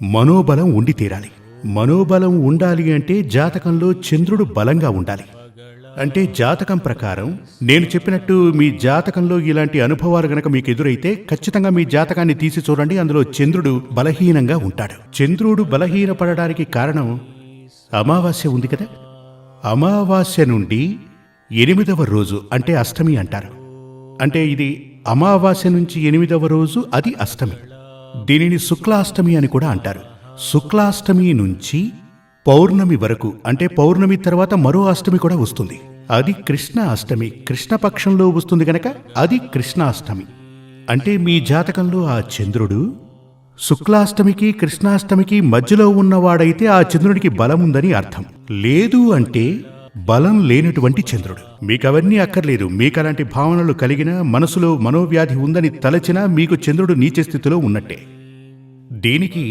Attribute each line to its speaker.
Speaker 1: మనోబలం ఉండి తీరాలి. మనోబలం ఉండాలి అంటే జాతకంలో చంద్రుడు బలంగా ఉండాలి. అంటే జాతకం ప్రకారం నేను చెప్పినట్టు మీ జాతకంలో ఇలాంటి అనుభవాలు గనక మీకు ఎదురైతే ఖచ్చితంగా మీ జాతకాన్ని తీసి చూడండి. అందులో చంద్రుడు బలహీనంగా ఉంటాడు. చంద్రుడు బలహీనపడడానికి కారణం అమావాస్య ఉంది కదా. అమావాస్య నుండి 8వ రోజు అంటే అష్టమి అంటారు. అంటే ఇది అమావాస్య నుంచి 8వ రోజు అది అష్టమి. దీనిని శుక్లాష్టమి అని కూడా అంటారు. శుక్లాష్టమి నుంచి పౌర్ణమి వరకు అంటే పౌర్ణమి తర్వాత మరో అష్టమి కూడా వస్తుంది. అది కృష్ణ అష్టమి. కృష్ణపక్షంలో వస్తుంది గనక అది కృష్ణాష్టమి. అంటే మీ జాతకంలో ఆ చంద్రుడు శుక్లాష్టమికి కృష్ణాష్టమికి మధ్యలో ఉన్నవాడైతే ఆ చంద్రుడికి బలముందని అర్థం. లేదు అంటే బలం లేనటువంటి చంద్రుడు. మీకవన్నీ అక్కర్లేదు. మీకలాంటి భావనలు కలిగినా మనసులో మనోవ్యాధి ఉందని తలచినా మీకు చంద్రుడు నీచ స్థితిలో ఉన్నట్టే. దీనికి